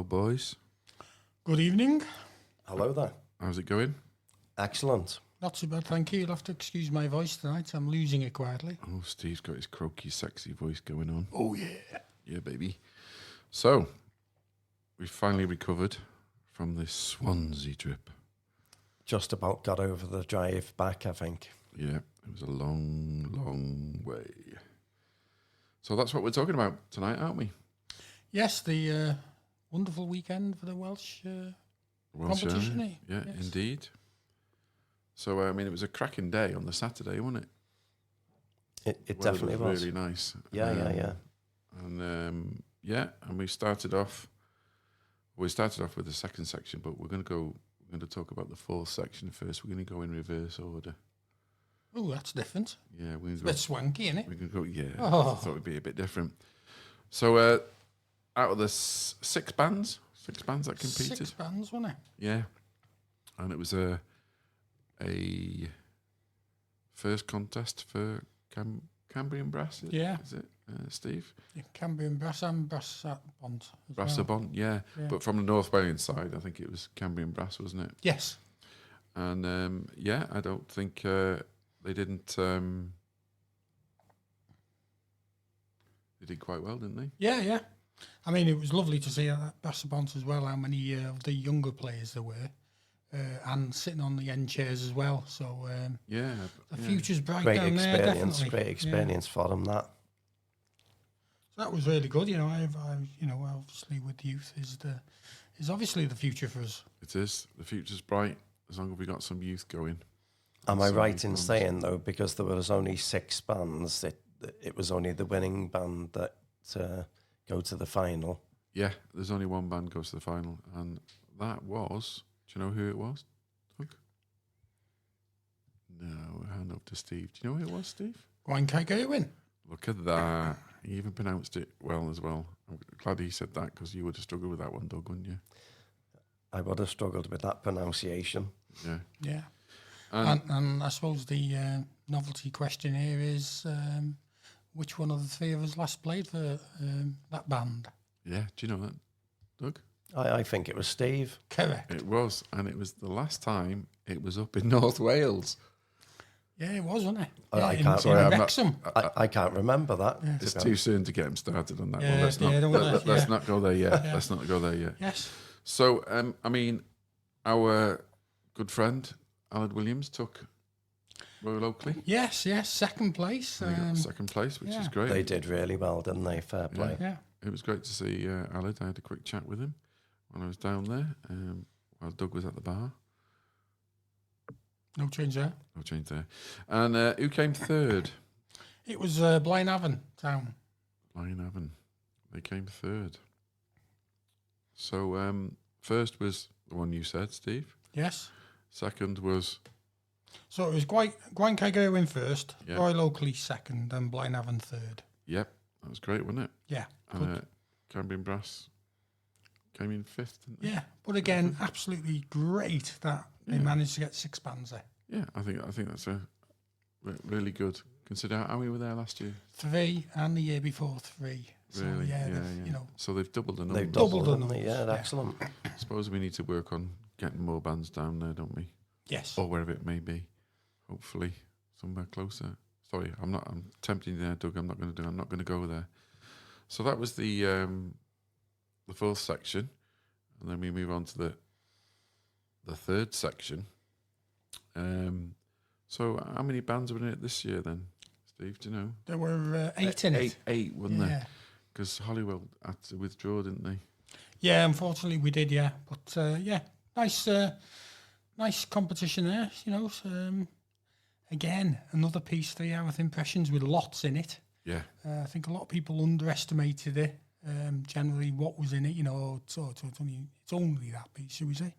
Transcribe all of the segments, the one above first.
boys. Good evening. Hello there. How's it going? Excellent. Not too bad, thank you. You'll have to excuse my voice tonight. I'm losing it quietly. Oh, Steve's got his croaky, sexy voice going on. Oh, yeah. Yeah, baby. So, we finally recovered from this Swansea trip. Just about got over the drive back, I think. Yeah, it was a long, long way. So that's what we're talking about tonight, aren't we? Yes, the wonderful weekend for the Welsh competition. Area. Yeah, yes. Indeed. So, I mean, it was a cracking day on the Saturday, wasn't it? It definitely was. Really nice. Yeah. And and we started off with the second section, but we're going to talk about the fourth section first. We're going to go in reverse order. Oh, that's different. Yeah, it's a bit swanky, isn't it? We're going to go. Yeah, Oh. I thought it'd be a bit different. So, out of the six bands that competed. 6 bands, wasn't it? Yeah, and it was a first contest for Cambrian Brass. Yeah. Is it, Steve? Yeah, Cambrian Brass and Brassabont. Brassabont, yeah. But from the North Wales side, I think it was Cambrian Brass, wasn't it? Yes. And I don't think they didn't. They did quite well, didn't they? Yeah. I mean, it was lovely to see at Brassabont as well, how many of the younger players there were. And sitting on the end chairs as well. So the future's bright down there. Definitely. Great experience for them. That. So that was really good. I've obviously with youth is obviously the future for us. It is. The future's bright as long as we got some youth going. Am I right in saying though, because there was only 6 bands, it was only the winning band that go to the final? Yeah, there's only one band goes to the final, and that was. Do you know who it was, Doug? No, hand up to Steve. Do you know who it was, Steve? Gwaun. Look at that. He even pronounced it well as well. I'm glad he said that because you would have struggled with that one, Doug, wouldn't you? I would have struggled with that pronunciation. Yeah. Yeah. And I suppose the novelty question here is which one of the three of us last played for that band? Yeah, do you know that, Doug? I think it was Steve. Correct. It was, and it was the last time it was up in North Wales. Yeah, it was, wasn't it? I can't remember that. Yeah. It's too soon to get him started on that. Yeah, well, let's not go there yet. Yeah. Let's not go there yet. Yes. So, I mean, our good friend Alan Williams took Royal Oakley. Yes, second place. Second place, which is great. They did really well, didn't they? Fair play. Yeah. It was great to see Alan. I had a quick chat with him when I was down there, while Doug was at the bar. No change there. No change there. And who came third? It was Blaenavon Town. Blaenavon. They came third. So first was the one you said, Steve. Yes. Second was... So it was Gwaun first, Royal Oakley second, and Blaenavon third. Yep, that was great, wasn't it? Yeah. And Cambrian Brass came in fifth, didn't they? Yeah, but again, absolutely great that they managed to get 6 bands there. Yeah, I think that's a really good. Consider how we were there last year. 3, and the year before 3. So really? yeah. So they've doubled the numbers. They've doubled the numbers. Yeah, excellent. I suppose we need to work on getting more bands down there, don't we? Yes. Or wherever it may be. Hopefully somewhere closer. Sorry, I'm tempting you there, Doug. I'm not going to go there. So that was the fourth section, and then we move on to the third section. So how many bands were in it this year then, Steve? Do you know? There were 8 in it. Eight, wasn't there? Because Hollywell had to withdraw, didn't they? Yeah, unfortunately we did. Yeah, but nice competition there. Again, another piece there with impressions with lots in it. Yeah. I think a lot of people underestimated it. Generally, what was in it, so it's only that piece, should we say?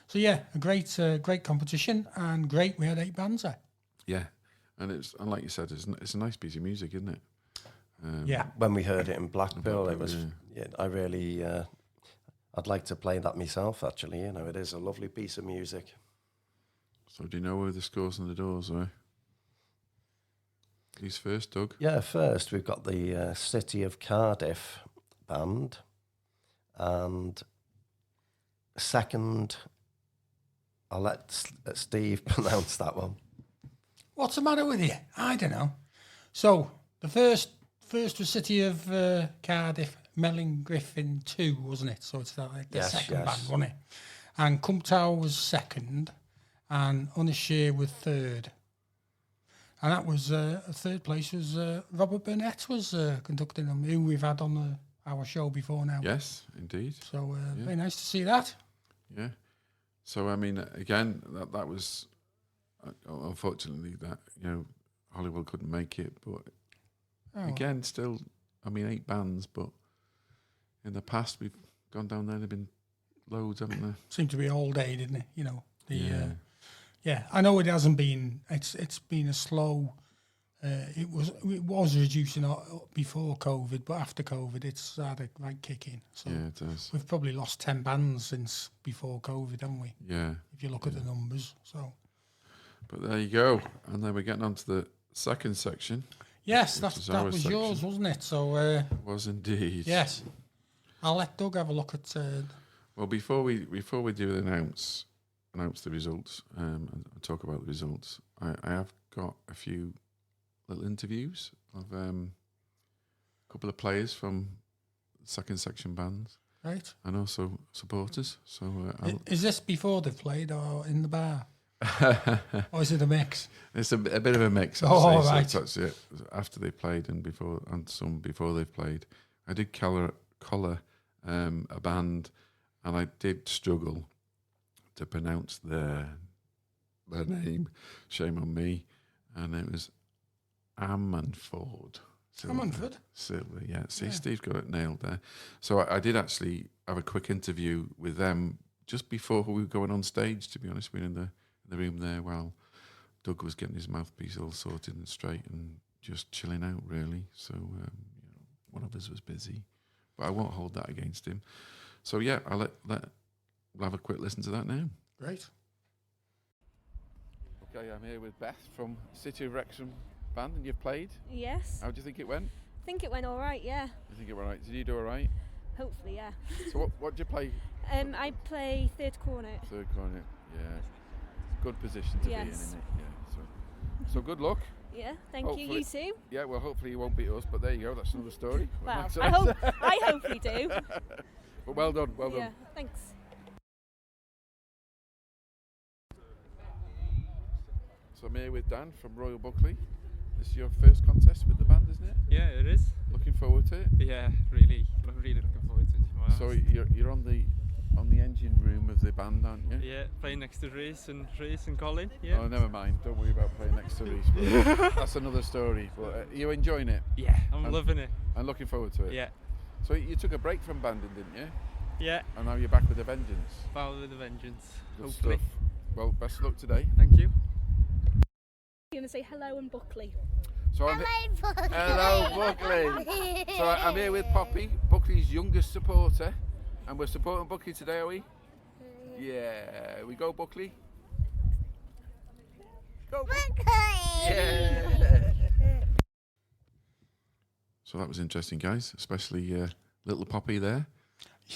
So yeah, a great competition, and great. We had 8 bands there. Yeah, and like you said, it's a nice piece of music, isn't it? When we heard it in Blackpool, it was. Yeah, I really, I'd like to play that myself. Actually, it is a lovely piece of music. So do you know where the scores and the doors are? Who's first, Doug? Yeah, first we've got the City of Cardiff band, and second. I'll let Steve pronounce that one. What's the matter with you? I don't know. So the first was City of Cardiff, Melling Griffin 2, wasn't it? So it's the second band, wasn't it? And Cumtow was second, and Unashir was third. And that was third place was Robert Burnett was conducting them, who we've had on our show before now. Yes, indeed. So very nice to see that. Yeah. So I mean, again, that was unfortunately that Hollywood couldn't make it, but again, still, I mean, 8 bands, but in the past we've gone down there. There've been loads, haven't there? Seemed to be all day, didn't it? Yeah, I know it hasn't been. It's been a slow. It was reducing before COVID, but after COVID, it's started kicking. So yeah, it does. We've probably lost 10 bands since before COVID, haven't we? Yeah. If you look at the numbers, so. But there you go, and then we're getting on to the second section. Yes, that was section. Yours, wasn't it? So. It was indeed. Yes. I'll let Doug have a look at. Well, before we do announce the results and talk about the results, I have got a few little interviews of a couple of players from second section bands, right, and also supporters. So is this before they've played or in the bar? Or is it a mix? It's a bit of a mix. Oh, right. So that's it. After they played and some before they've played. I did collar a band, and I did struggle to pronounce their name. Shame on me. And it was Ammanford. Ammanford? Silver, yeah. See, Steve's got it nailed there. So I did actually have a quick interview with them just before we were going on stage, to be honest. We were in the room there while Doug was getting his mouthpiece all sorted and straight and just chilling out, really. So one of us was busy. But I won't hold that against him. So, yeah, we'll have a quick listen to that now. Great. Okay, I'm here with Beth from City of Wrexham band, and you've played? Yes. How do you think it went? I think it went all right, yeah. You think it went all right? Did you do all right? Hopefully, yeah. So what do you play? I play third cornet. Third cornet, yeah. Good position to be in, isn't it? Yeah. So good luck. Yeah, thank you. You too. Yeah, well, hopefully you won't beat us, but there you go. That's another story. Well, I hope we do. But well done. Well done. Yeah, thanks. So I'm here with Dan from Royal Buckley. This is your first contest with the band, isn't it? Yeah, it is. Looking forward to it? Yeah, really looking forward to it. So you're on the engine room of the band, aren't you? Yeah, playing next to Reece and Colin. Yeah. Oh, never mind. Don't worry about playing next to Reece. That's another story. But are you enjoying it? Yeah, I'm loving it. I'm looking forward to it. Yeah. So you took a break from banding, didn't you? Yeah. And now you're back with a vengeance. Back with a vengeance. Good hopefully. Stuff. Well, best of luck today. Thank you. You're going to say hello and Buckley. So hello, Buckley. So I'm here with Poppy, Buckley's youngest supporter, and we're supporting Buckley today, are we? Yeah. We go, Buckley. Go, Buckley. Yeah. So that was interesting, guys, especially little Poppy there.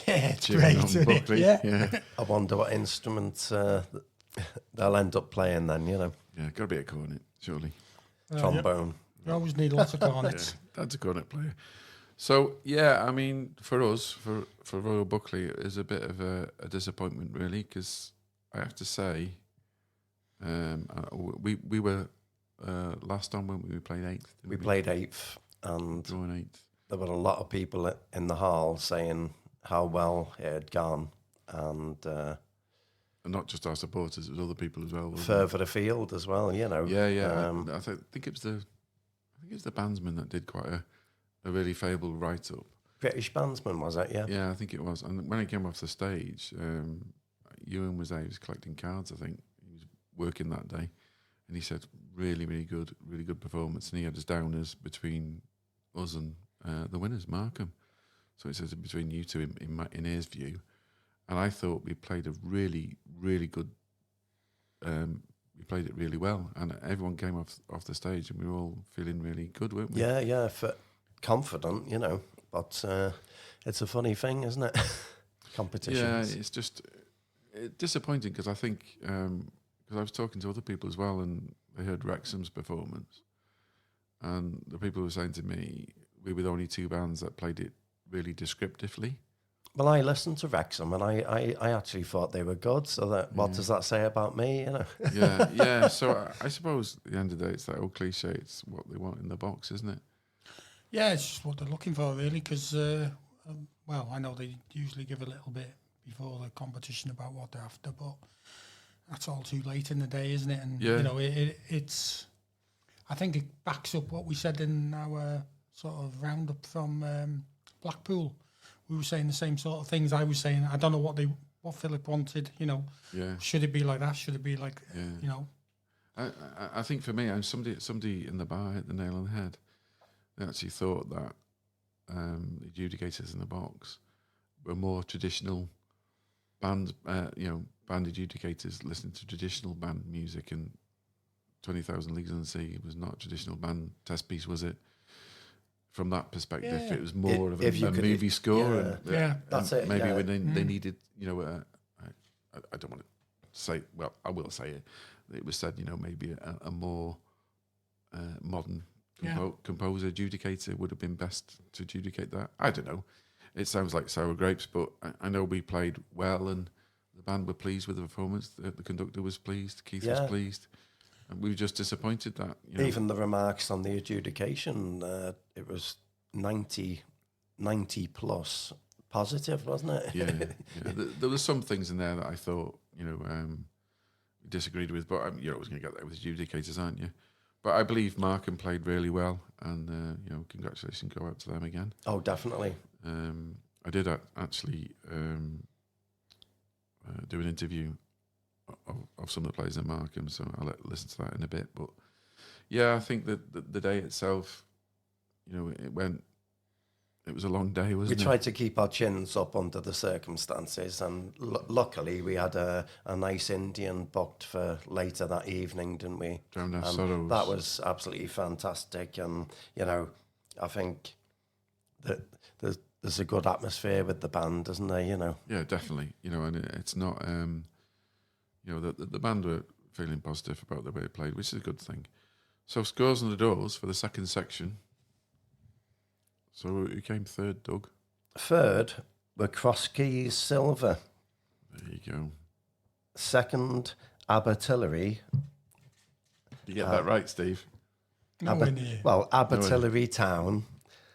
Yeah, it's great, isn't it? Yeah. I wonder what instrument they'll end up playing then, Yeah, got to be a cornet, surely. Trombone. You always need lots of cornets. Yeah, that's a cornet player. So, yeah, I mean, for us, for Royal Buckley, it is a bit of a disappointment, really, because I have to say, we were last time when we played 8th. We played 8th, and drawn 8th. There were a lot of people in the hall saying how well it had gone, and not just our supporters, it was other people as well. Further afield as well, Yeah. I think it was the bandsman that did quite a really favourable write-up. British bandsman, was it? Yeah. Yeah, I think it was. And when he came off the stage, Ewan was there. He was collecting cards. I think he was working that day, and he said really good performance. And he had us downers between us and the winners, Markham. So it says between you two in his view. And I thought we played a really good. We played it really well, and everyone came off the stage, and we were all feeling really good, weren't we? Yeah, confident, But it's a funny thing, isn't it? Competitions. Yeah, it's just disappointing because I think because I was talking to other people as well, and they heard Wrexham's performance, and the people were saying to me, we were the only two bands that played it really descriptively. Well, I listened to Wrexham, and I actually thought they were good. So that what does that say about me? You know? yeah. So I suppose at the end of the day, it's that old cliche. It's what they want in the box, isn't it? Yeah, it's just what they're looking for, really. Because well, I know they usually give a little bit before the competition about what they're after, but that's all too late in the day, isn't it? And you know, it's. I think it backs up what we said in our sort of roundup from Blackpool. We were saying the same sort of things. I was saying I don't know what Philip wanted. You know, should it be like that? Should it be like you know? I think for me, and somebody in the bar hit the nail on the head. They actually thought that the adjudicators in the box were more traditional band, band adjudicators listening to traditional band music, and 20,000 Leagues Under the Sea was not a traditional band test piece, was it? From that perspective, it was more of a movie score. That's it. Maybe when they needed, I don't want to say, well, I will say it. It was said, maybe a more modern composer, adjudicator would have been best to adjudicate that. I don't know. It sounds like sour grapes, but I know we played well and the band were pleased with the performance. The conductor was pleased. Keith was pleased. And we were just disappointed that... Even the remarks on the adjudication, it was 90 plus positive, wasn't it? Yeah. There were some things in there that I thought, disagreed with, but you're always going to get that with adjudicators, aren't you? But I believe Markham played really well, and, congratulations go out to them again. Oh, definitely. I did actually do an interview of some of the players in Markham, so I'll listen to that in a bit. But yeah, I think that the day itself, it was a long day, wasn't it? We tried to keep our chins up under the circumstances, and luckily we had a nice Indian booked for later that evening, didn't we? Drowned Our Sorrows. That was absolutely fantastic, and I think that there's a good atmosphere with the band, isn't there? Yeah, definitely. And it's not. The band were feeling positive about the way it played, which is a good thing. So scores on the doors for the second section. So who came third, Doug? Third were Crosskeys Silver. There you go. Second, Abertillery. You get that right, Steve? Abertillery Town.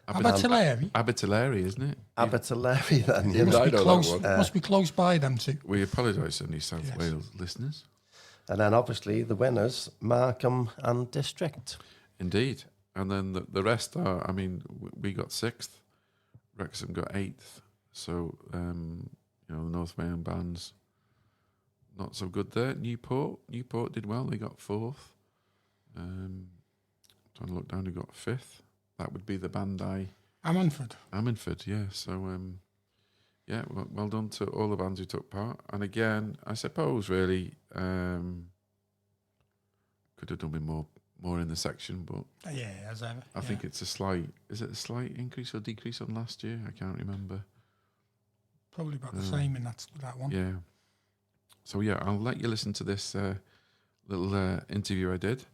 Abertillery, isn't it? Abertillery, then. Must be close by them two. We apologise to any South Wales listeners. And then obviously the winners, Markham and District. Indeed. And then the rest are, we got 6th, Wrexham got 8th. So, the North Wales bands, not so good there. Newport did well, they got 4th. Trying to look down, who got 5th. That would be the band Ammanford, yeah. So, well done to all the bands who took part. And again, I suppose really could have done with more in the section, but as ever. I think it's a slight increase or decrease on last year? I can't remember. Probably about the same in that one. Yeah. So I'll let you listen to this little interview I did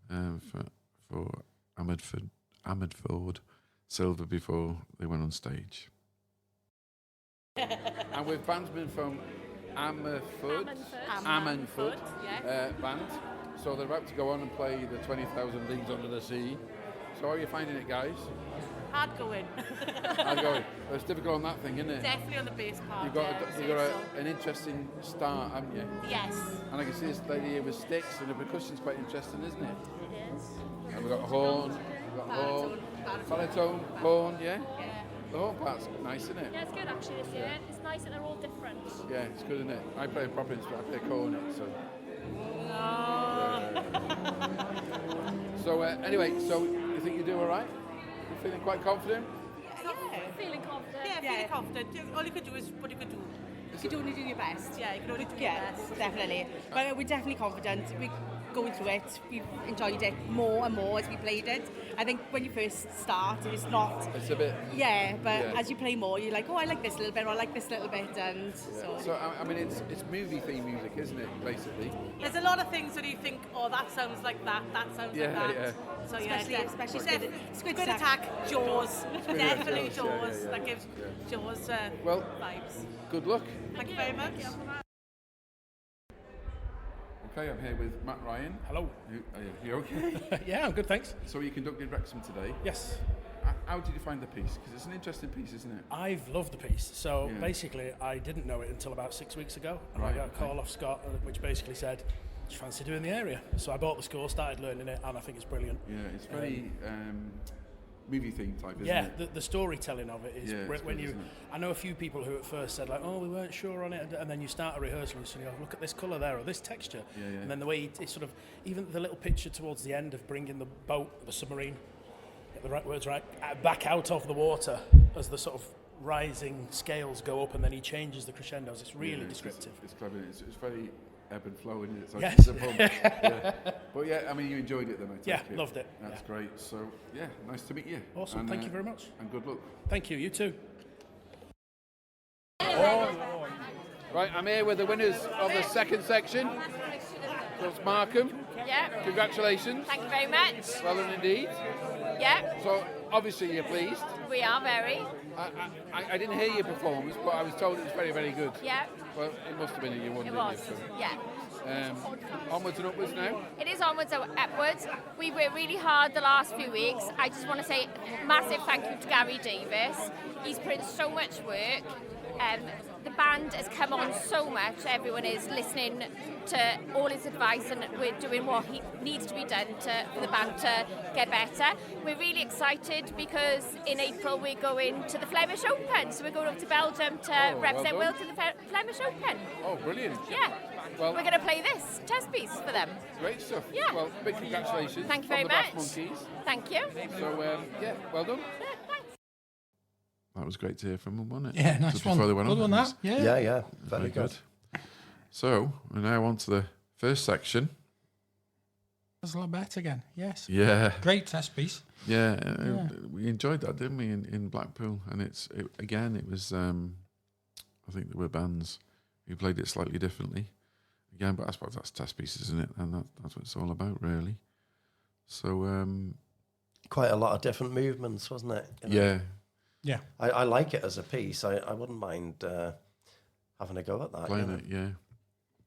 for Ammanford Silver before they went on stage. And with bandsmen from Ammanford band. So they're about to go on and play the 20,000 Leagues Under the Sea. So how are you finding it, guys? Hard going. Well, it's difficult on that thing, isn't it? Definitely on the bass part. You've got an interesting start, haven't you? Yes. And I can see this lady here with sticks, and the percussion's quite interesting, isn't it? It is. And we've got a horn, baritone, horn, yeah? The horn part's nice, isn't it? Yeah, it's good actually this year. It's nice that they're all different. Yeah, it's good, isn't it? I play a proper instrument, I play a cornet, so... So anyway, so you think you do all right? You're feeling quite confident? Feeling confident. Yeah, feeling confident. All you could do is what you could do. You could only do your best. Yeah, you could only do your best. Definitely. But we're definitely confident. going through it, we've enjoyed it more and more as we played it. I think when you first start, it's not... It's a bit... Yeah, but as you play more, you're like, oh, I like this a little bit, or I like this little bit, and so... So, I mean, it's movie theme music, isn't it, basically? There's a lot of things that you think, oh, that sounds like that sounds like that. Yeah. So Especially Squid Attack, Jaws, definitely Jaws. That gives Jaws vibes. Good luck. Thank you very much. Okay, I'm here with Matt Ryan. Hello. Are you okay? Yeah, I'm good, thanks. So you conducted Wrexham today. Yes. How did you find the piece? Because it's an interesting piece, isn't it? I've loved the piece. So basically, I didn't know it until about 6 weeks ago. And I got a call off Scott, which basically said, do you fancy doing the area? So I bought the score, started learning it, and I think it's brilliant. Yeah, it's very movie theme type, isn't it? Yeah, the storytelling of it is when good, you. I know a few people who at first said like, "Oh, we weren't sure on it," and then you start a rehearsal and you go, "Look at this colour there, or this texture," and then the way it's sort of even the little picture towards the end of bringing the boat, the submarine, get the right words right, back out of the water as the sort of rising scales go up, and then he changes the crescendos. It's really descriptive. It's clever. It's very ebb and flow, isn't it? It's like Yes. it's a bump. But yeah, I mean, you enjoyed it then, I take it. Loved it. That's great. So yeah, nice to meet you. Awesome. And, thank you very much. And good luck. Thank you. You too. Right, I'm here with the winners of the second section. So it's Markham. Yeah. Congratulations. Thank you very much. Well done indeed. Yeah. So obviously you're pleased. We are very. I didn't hear your performance, but I was told it was very, very good. Yeah. Well, it must have been you won. It was. Yeah. Onwards and upwards now. It is onwards and upwards. We worked really hard the last few weeks. I just want to say massive thank you to Gary Davis. He's put in so much work. The band has come on so much. Everyone is listening to all his advice, and we're doing what he needs to be done for the band to get better. We're really excited because in April we're going to the Flemish Open. So we're going up to Belgium to represent Wales in the Flemish Open. Oh, brilliant. Yeah. Well, we're going to play this chess piece for them. Great stuff. Yeah. Well, big congratulations. Thank you very much. Monkeys. Thank you. So, yeah, well done. Yeah, thanks. That was great to hear from them, wasn't it? Yeah, nice Just one. before they went Good on. one, that. Yeah. Very good. So, we're now on to the first section. There's a lot better again. Yes. Yeah. Great test piece. Yeah, we enjoyed that, didn't we, in Blackpool? And it was, I think there were bands who played it slightly differently. Again, but I suppose that's test pieces, isn't it? And that's what it's all about, really. So, quite a lot of different movements, wasn't it? You know? Yeah. Yeah. I like it as a piece. I wouldn't mind having a go at that. Playing it, yeah.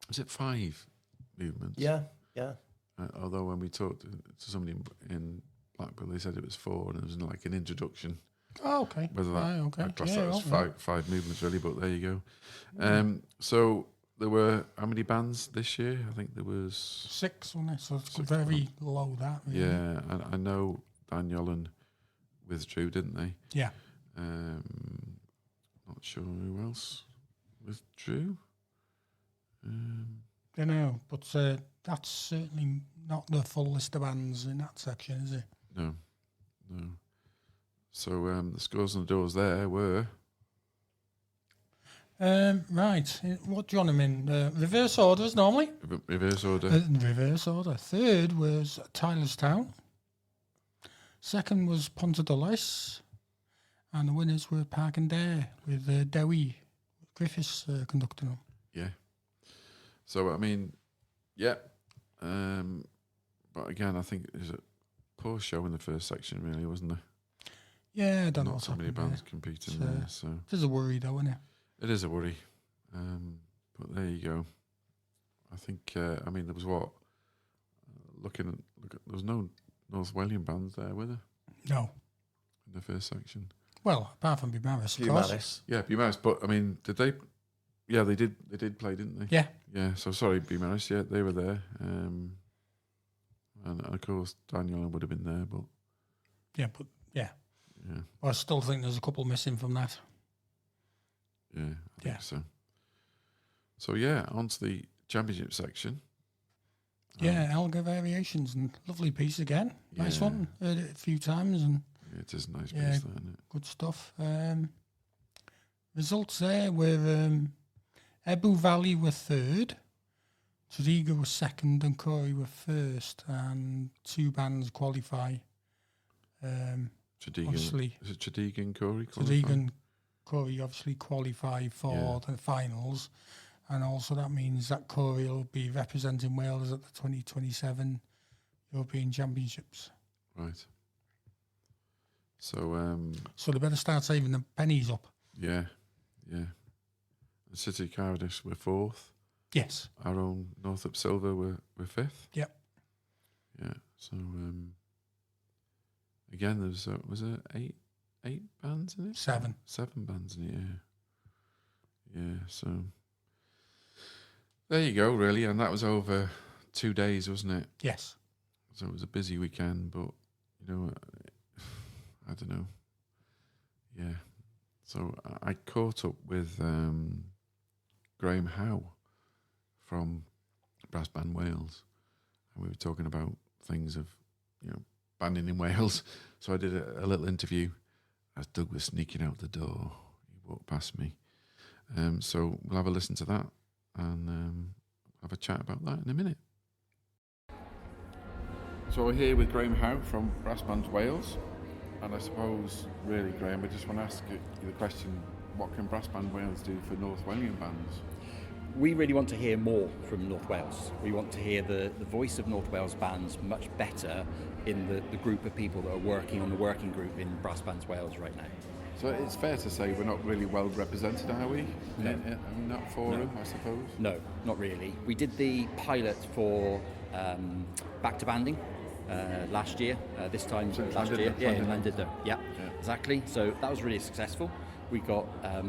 Was it 5 movements? Yeah. Although when we talked to somebody in Blackpool, they said it was 4, and it was like an introduction. Oh, okay. Whether that class that was right. five movements really, but there you go. So there were how many bands this year? I think there was 6, wasn't it? So it's very low that. Really. Yeah, and I know Daniel and withdrew, didn't they? Yeah. Not sure who else withdrew. Don't know, but that's certainly not the full list of bands in that section, is it? No. So the scores on the doors there were. Right. What do you want them in? Reverse order as normally? Reverse order. Reverse order. Third was Tylerstown. Second was Ponta Dulles. And the winners were Park and Dare with Dewi Griffiths conducting them. Yeah. So, I mean, yeah. But again, I think it was a poor show in the first section, really, wasn't there? Yeah, I don't know Not what's so many happening bands there. competing there. So It is a worry, though, isn't it? it is a worry. But there you go. I think, I mean, there was what? Look at, there was no North Walian bands there, were there? No. In the first section. Well, apart from Bumaris, of course. Bumaris. Yeah, Bumaris. But, I mean, did they... Yeah, they did play, didn't they? Yeah. Yeah, so sorry, Bumaris. Yeah, they were there. And of course, Daniel would have been there, but... Yeah, but, yeah. Yeah. Well, I still think there's a couple missing from that. Yeah, I think so. So, yeah, on to the championship section. Yeah, Elgar Variations, and lovely piece again. Nice one. Heard it a few times, and yeah, it is a nice piece, there, isn't it? Good stuff. Results there were Ebu Valley were third, Tredegar was second and Corey were first, and 2 bands qualify. Obviously, is it Tredegar and Corey? Tredegar and Corey obviously qualify for the finals, and also that means that Corey will be representing Wales at the 2027 European Championships. Right. So they better start saving the pennies up. Yeah. The City Cavendish were 4th. Yes. Our own Northup Silver were 5th. Yep. Yeah. So again, there's was it 8 bands in it? 7 bands in it. Yeah. So there you go, really, and that was over 2 days, wasn't it? Yes. So it was a busy weekend, but I don't know. Yeah. So I caught up with Graham Howe from Brass Band Wales, and we were talking about things of, banding in Wales. So I did a little interview as Doug was sneaking out the door. He walked past me. So we'll have a listen to that and have a chat about that in a minute. So we're here with Graham Howe from Brass Band Wales. And I suppose, really, Graham, I just want to ask you the question, what can Brass Band Wales do for North Walian bands? We really want to hear more from North Wales. We want to hear the voice of North Wales bands much better in the group of people that are working on the working group in Brass Bands Wales right now. So it's fair to say we're not really well represented, are we? No. In that forum, I suppose? No, not really. We did the pilot for Back to Banding last year, this time last year. In Llandudno. Yeah, exactly. So that was really successful. We got,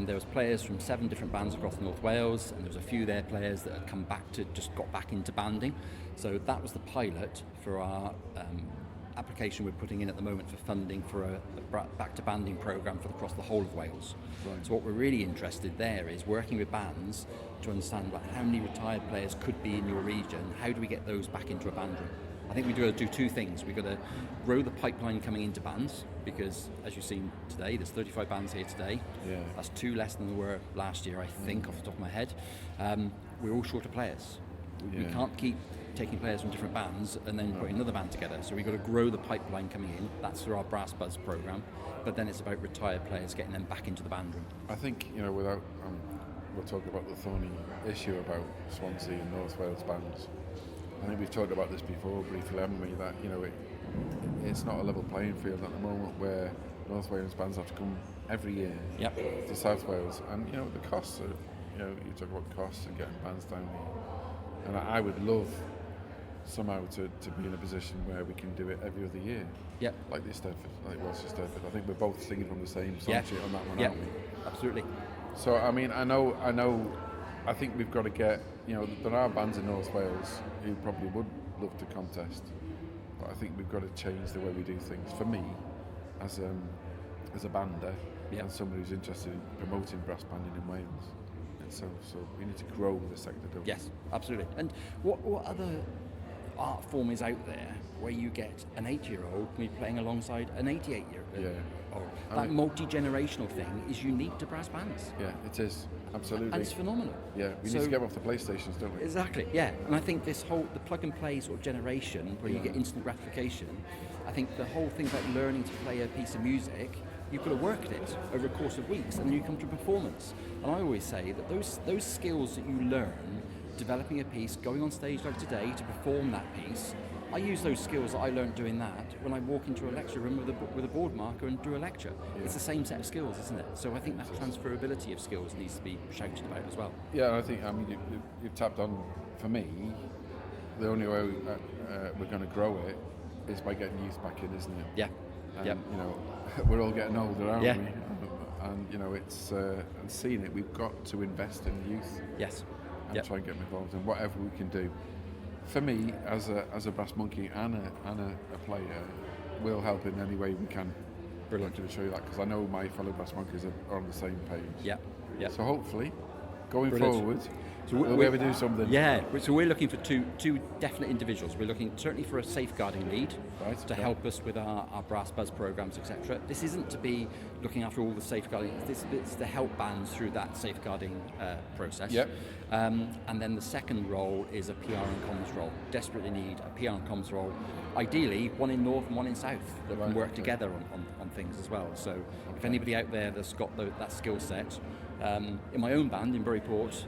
there was players from 7 different bands across North Wales, and there was a few there players that had come back just got back into banding. So that was the pilot for our application we're putting in at the moment for funding for a Back to Banding programme across the whole of Wales. Right. So what we're really interested there is working with bands to understand how many retired players could be in your region. How do we get those back into a band room? I think we've got to do 2 things. We've got to grow the pipeline coming into bands, because as you've seen today, there's 35 bands here today. Yeah. That's 2 less than there were last year, I think, off the top of my head. We're all short of players. We can't keep taking players from different bands and then putting another band together. So we've got to grow the pipeline coming in. That's through our Brass Buzz programme. But then it's about retired players, getting them back into the band room. I think, without we're talking about the thorny issue about Swansea and North Wales bands. I think we've talked about this before briefly, haven't we? That it's not a level playing field at the moment, where North Wales bands have to come every year to South Wales, and the costs are, you talk about costs and getting bands down here, and I would love somehow to be in a position where we can do it every other year. Yeah. Like the Eisteddfod, like Welsh Eisteddfod. I think we're both singing from the same song sheet on that one, aren't we? Absolutely. So I mean, I think we've got to get, there are bands in North Wales who probably would love to contest, but I think we've got to change the way we do things. For me, as a bander, and somebody who's interested in promoting brass banding in Wales itself, so we need to grow the sector, don't we? Yes, absolutely. And what other art form is out there where you get an 8-year-old playing alongside an 88-year-old? That multi-generational thing is unique to brass bands. Yeah, it is. Absolutely. And it's phenomenal. Yeah, we need to get off the PlayStations, don't we? Exactly, yeah. And I think the plug and play sort of generation where you get instant gratification, I think the whole thing about learning to play a piece of music, you've got to work at it over a course of weeks, and then you come to a performance. And I always say that those skills that you learn, developing a piece, going on stage like today to perform that piece, I use those skills that I learned doing that when I walk into a lecture room with a board marker and do a lecture. Yeah. It's the same set of skills, isn't it? So I think that transferability of skills needs to be shouted about as well. Yeah, I think, you've tapped on, for me, the only way we're going to grow it is by getting youth back in, isn't it? Yeah. And, we're all getting older, aren't we? And, it's, and seeing it, we've got to invest in the youth. Yes. And try and get them involved in whatever we can do. For me, as a brass monkey and a player, we'll help in any way we can. Brilliant. To show you that, because I know my fellow brass monkeys are on the same page. Yeah. So hopefully, going forward, So we'll ever do something. Yeah, so we're looking for two definite individuals. We're looking certainly for a safeguarding lead to help us with our brass buzz programs, etc. This isn't to be looking after all the safeguarding. It's to help bands through that safeguarding process. Yep. And then the second role is a PR and comms role. Desperately need a PR and comms role. Ideally, one in North and one in South that can work together on things as well. So if anybody out there that's got that skill set, in my own band in Buryport,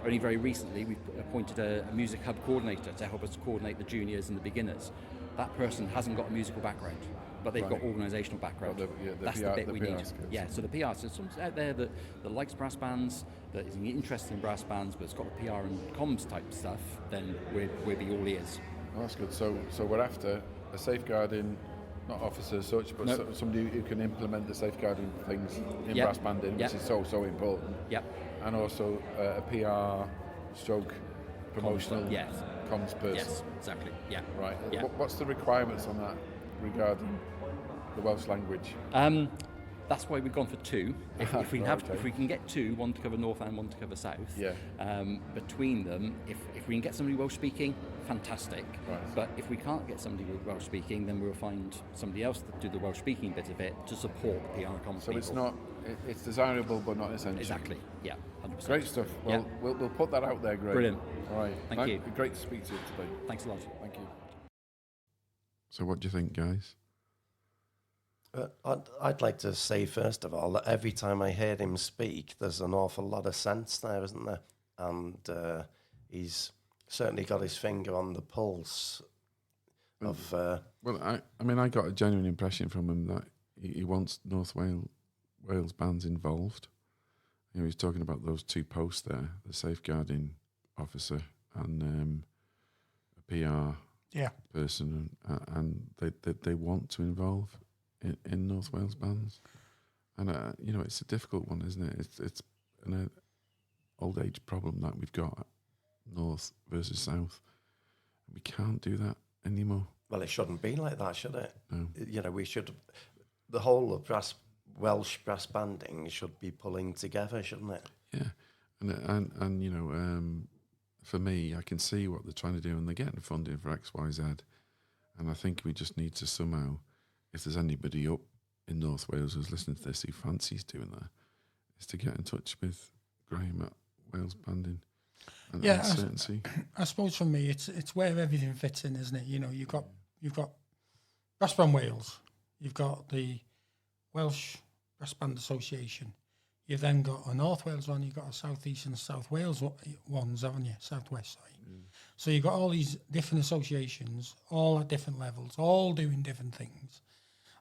only very recently we've appointed a music hub coordinator to help us coordinate the juniors and the beginners. That person hasn't got a musical background, but they've got organisational background. That's the bit we need. Skills. Yeah, so the PR, so someone out there that likes brass bands, that is interested in brass bands, but it's got the PR and comms type stuff, then we'll be all ears. Oh, that's good. So we're after a safeguarding, not officer as such, but somebody who can implement the safeguarding things in brass banding, which is so important. Yep. And also a PR stroke promotional comms person. Yes, exactly. Yeah. Right. Yeah. What's the requirements on that regarding the Welsh language? That's why we've gone for two. If we can get two, one to cover North and one to cover South. Yeah. Between them, if we can get somebody Welsh speaking, fantastic. Right. But if we can't get somebody Welsh speaking, then we'll find somebody else to do the Welsh speaking bit of it to support the PR comms So people. it's desirable but not essential. Exactly. Yeah. 100%. Great stuff. Well, we'll put that out there, Greg. Brilliant. All right. Thank you. Great to speak to you today. Thanks a lot. Thank you. So what do you think, guys? I'd like to say, first of all, that every time I hear him speak, there's an awful lot of sense there, isn't there? And he's certainly got his finger on the pulse of... Well, I got a genuine impression from him that he wants North Wales bands involved. You know, he's talking about those two posts there, the safeguarding officer and a PR person, and they want to involve in North Wales bands, and you know, it's a difficult one, isn't it? It's an old age problem that we've got, North versus South. We can't do that anymore. Well, it shouldn't be like that, should it? No. You know, we should. The whole of Welsh brass banding should be pulling together, shouldn't it? Yeah, and you know, for me, I can see what they're trying to do, and they're getting funding for X, Y, Z, and I think we just need to somehow, if there's anybody up in North Wales who's listening to this who fancies doing that, is to get in touch with Graham at Wales Banding. And I suppose for me, it's where everything fits in, isn't it? You know, you've got Brass Band Wales, you've got the Welsh Brass Band Association, you've then got a North Wales one, you've got a South East and South Wales ones, haven't you? South West, sorry. So you've got all these different associations, all at different levels, all doing different things.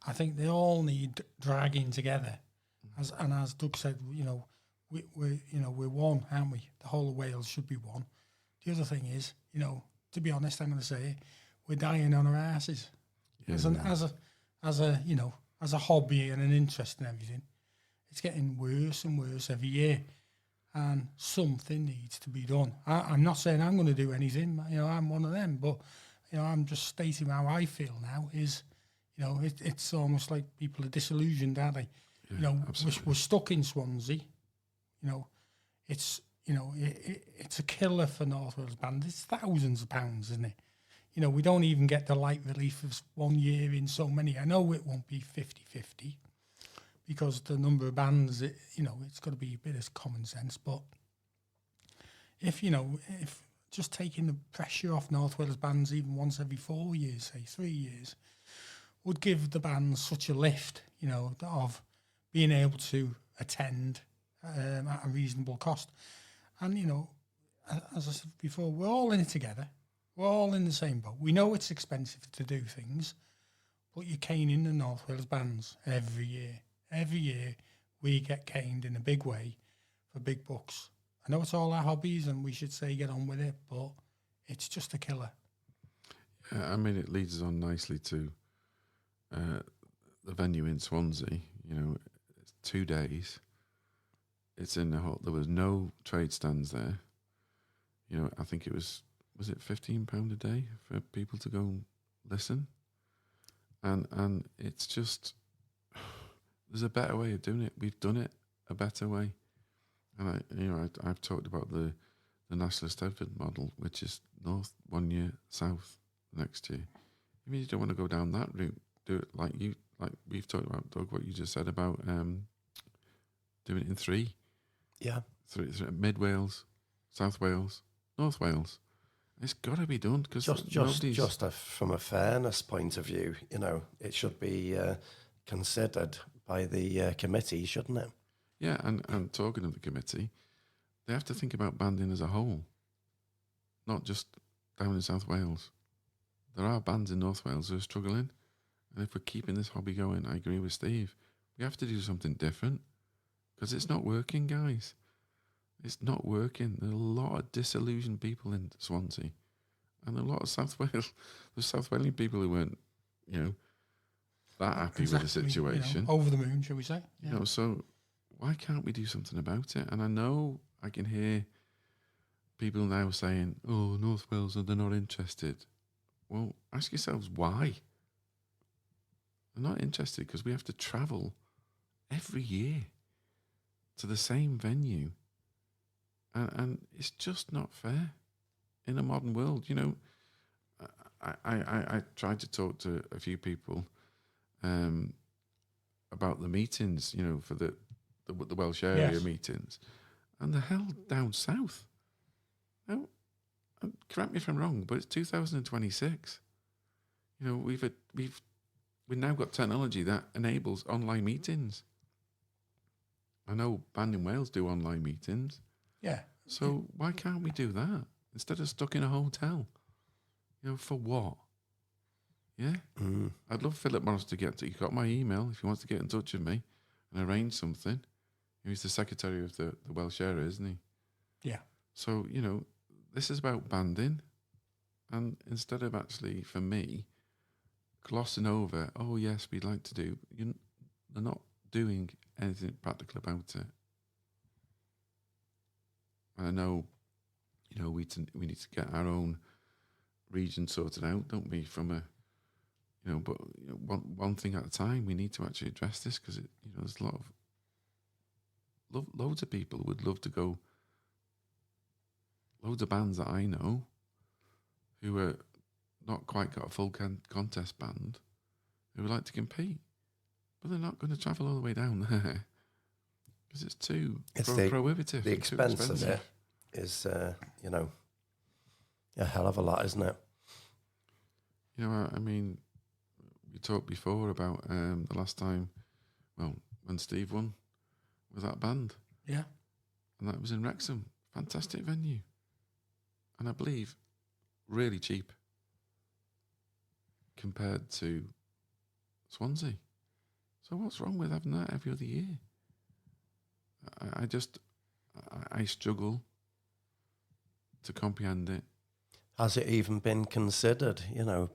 I think they all need dragging together. As Doug said, you know, we're one, aren't we? The whole of Wales should be one. The other thing is, you know, to be honest, I'm going to say, we're dying on our asses. Yeah, as a hobby and an interest in everything. It's getting worse and worse every year, and something needs to be done. I'm not saying I'm going to do anything. You know, I'm one of them, but you know, I'm just stating how I feel now. Is, you know, it's almost like people are disillusioned, aren't they? Yeah, you know, we're stuck in Swansea. You know, it's a killer for North Wales Band. It's thousands of pounds, isn't it? You know, we don't even get the light relief of 1 year in so many. I know it won't be 50-50 because the number of bands, you know, it's got to be a bit of common sense. But if just taking the pressure off North Wales bands even once every 4 years, say 3 years, would give the bands such a lift, you know, of being able to attend at a reasonable cost. And, you know, as I said before, we're all in it together. We're all in the same boat. We know it's expensive to do things, but you're caning the North Wales bands every year. Every year we get caned in a big way for big bucks. I know it's all our hobbies and we should say get on with it, but it's just a killer. Yeah, I mean, it leads us on nicely to the venue in Swansea. You know, it's 2 days. It's in the hall. There was no trade stands there. You know, I think it was it £15 a day for people to go and listen? And it's just, there's a better way of doing it. We've done it a better way. And I've talked about the the Nationalist Edward model, which is north 1 year, south next year. I mean, you don't want to go down that route. Do it like we've talked about, Doug, what you just said about doing it in 3. Yeah. 3 Mid Wales, South Wales, North Wales. It's got to be done because just from a fairness point of view, it should be considered by the committee, shouldn't it? Yeah, and talking of the committee, they have to think about banding as a whole, not just down in South Wales. There are bands in North Wales who are struggling, and if we're keeping this hobby going, I agree with Steve, we have to do something different because it's not working, guys. It's not working. There are a lot of disillusioned people in Swansea, and a lot of South Walian people who weren't, that happy with the situation. Over the moon, shall we say? Yeah. So why can't we do something about it? And I know I can hear people now saying, "Oh, North Wales, they're not interested." Well, ask yourselves why. They're not interested because we have to travel every year to the same venue. And it's just not fair in a modern world. I tried to talk to a few people about the meetings, for the Welsh area meetings, and they're held down south. Now, correct me if I'm wrong, but it's 2026. We've now got technology that enables online meetings. I know Band in Wales do online meetings. Yeah. So why can't we do that instead of stuck in a hotel? For what? Yeah. I'd love Philip Morris to get to. You got my email if he wants to get in touch with me and arrange something. He's the secretary of the Welsh area, isn't he? Yeah. So this is about banding, and instead of actually, for me, glossing over, oh yes, we'd like to do. They're not doing anything practical about it. And I know, we need to get our own region sorted out, don't we? From but one thing at a time. We need to actually address this because there's a lot of loads of people who would love to go. Loads of bands that I know who are not quite got a full contest band who would like to compete, but they're not going to travel all the way down there. Because it's too prohibitive. The expense of it is, a hell of a lot, isn't it? I mean, we talked before about the last time, when Steve won with that band. Yeah. And that was in Wrexham. Fantastic venue. And I believe really cheap compared to Swansea. So what's wrong with having that every other year? I struggle to comprehend it. Has it even been considered, Well,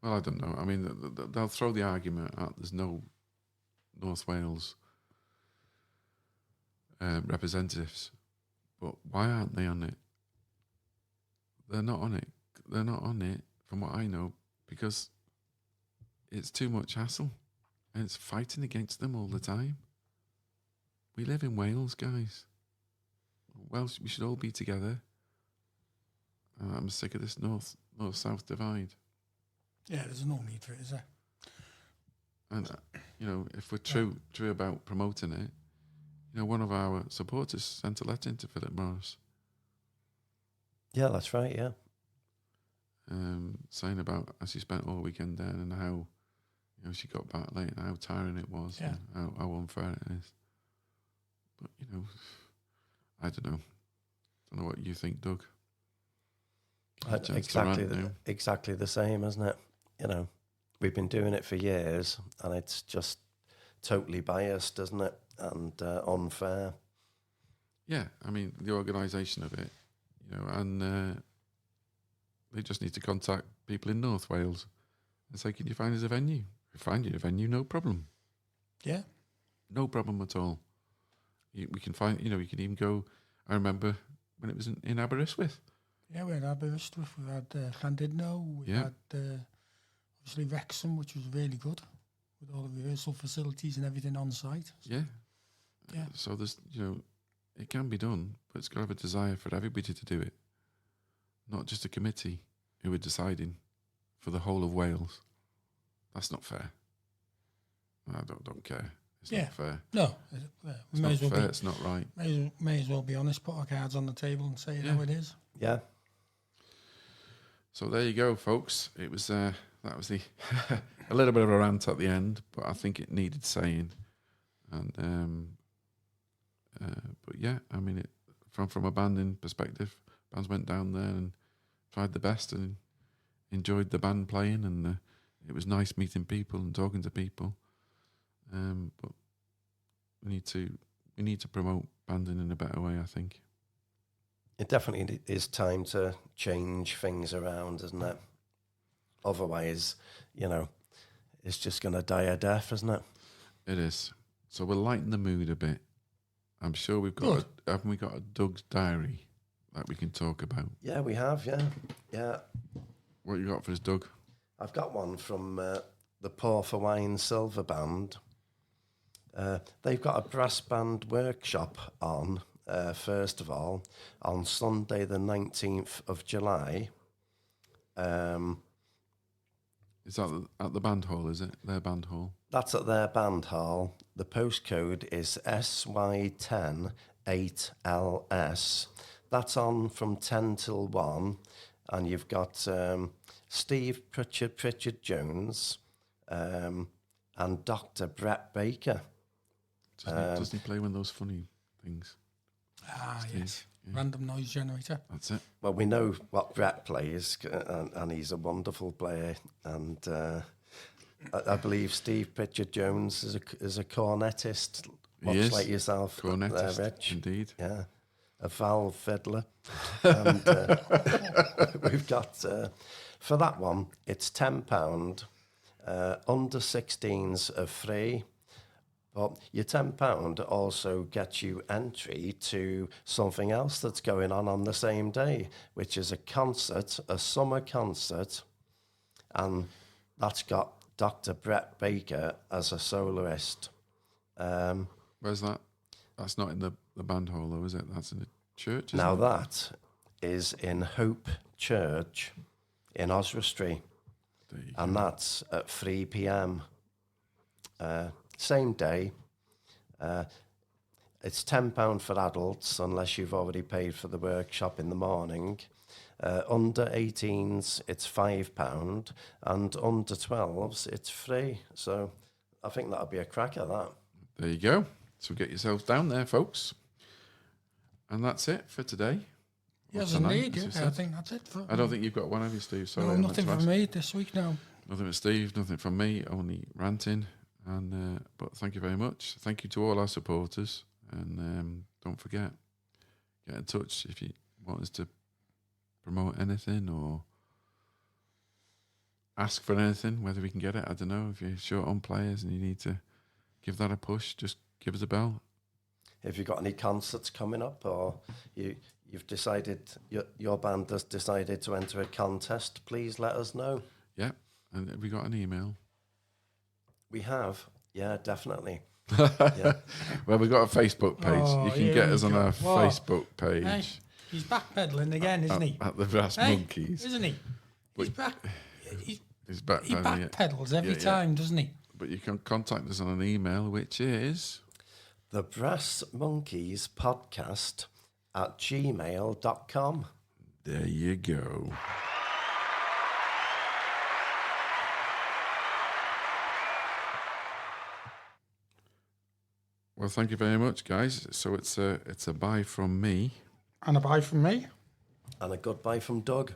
I don't know. I mean, they'll throw the argument out there's no North Wales representatives. But why aren't they on it? They're not on it. They're not on it, from what I know, because it's too much hassle. And it's fighting against them all the time. We live in Wales, guys. Welsh, we should all be together. I'm sick of this north-south divide. Yeah, there's no need for it, is there? And, if we're true about promoting it, one of our supporters sent a letter into Philip Morris. Yeah, that's right, yeah. Saying about how she spent all weekend there and how, she got back late and how tiring it was and how unfair it is. But, I don't know. I don't know what you think, Doug. Exactly the same, isn't it? We've been doing it for years and it's just totally biased, isn't it? And unfair. Yeah, I mean, the organisation of it, and they just need to contact people in North Wales and say, can you find us a venue? We find you a venue, no problem. Yeah. No problem at all. We can find, we can even go, I remember when it was in Aberystwyth. Yeah, we had Aberystwyth, we had Llandudno, we had obviously Wrexham, which was really good, with all the rehearsal facilities and everything on site. Yeah. Yeah. So there's, it can be done, but it's got to have a desire for everybody to do it, not just a committee who are deciding for the whole of Wales. That's not fair. I don't care. It's not fair. No, it's not fair. It's not right. May as well be honest. Put our cards on the table and say it how it is. Yeah. So there you go, folks. It was that was the a little bit of a rant at the end, but I think it needed saying. And but yeah, I mean, it from a banding perspective, bands went down there and tried the best and enjoyed the band playing, and it was nice meeting people and talking to people. But we need to promote banding in a better way, I think. It definitely is time to change things around, isn't it? Otherwise, it's just going to die a death, isn't it? It is. So we'll lighten the mood a bit. I'm sure haven't we got a Doug's diary that we can talk about? Yeah, we have, yeah. What you got for us, Doug? I've got one from the Pour for Wine Silver Band. They've got a brass band workshop on, first of all, on Sunday the 19th of July. Is that at the band hall, is it? Their band hall? That's at their band hall. The postcode is SY108LS. That's on from 10 till 1. And you've got Steve Pritchard Jones and Dr. Brett Baker. Doesn't he play one of those funny things? Steve? Yes. Yeah. Random noise generator. That's it. Well, we know what Brett plays, and he's a wonderful player. And I believe Steve Pritchard Jones is a cornetist, much like yourself. Cornetist, Rich. Indeed. Yeah. A valve fiddler. And we've got, for that one, it's £10. Under 16s are free. But your £10 also gets you entry to something else that's going on the same day, which is a concert, a summer concert. And that's got Dr. Brett Baker as a soloist. Where's that? That's not in the band hall, though, is it? That's in the church, Now that is in Hope Church in Oswestry. And that's at 3 p.m. Same day. It's £10 for adults, unless you've already paid for the workshop in the morning. Under 18s, it's £5. And under 12s, it's free. So I think that'll be a cracker, that. There you go. So get yourselves down there, folks. And that's it for today. Yes, indeed. I think that's it. I don't think you've got one, have you, Steve? Sorry, no, nothing from me this week, no. Nothing from Steve, nothing from me, only ranting. And but thank you very much. Thank you to all our supporters. And don't forget, get in touch if you want us to promote anything or ask for anything, whether we can get it. I don't know. If you're short on players and you need to give that a push, just give us a bell. If you've got any concerts coming up, or you've decided, your band has decided to enter a contest, please let us know. Yeah. And have we got an email? We have. Yeah, definitely. Yeah. Well, we've got a Facebook page. You can get us on our Facebook page. Hey, he's backpedaling again, isn't he? At the Brass Monkeys. Isn't he? He's back. He's back. He backpedals every time, doesn't he? But you can contact us on an email, which is the Brass Monkeys Podcast at gmail.com. There you go. Well, thank you very much, guys. So it's a bye from me. And a bye from me. And a goodbye from Doug.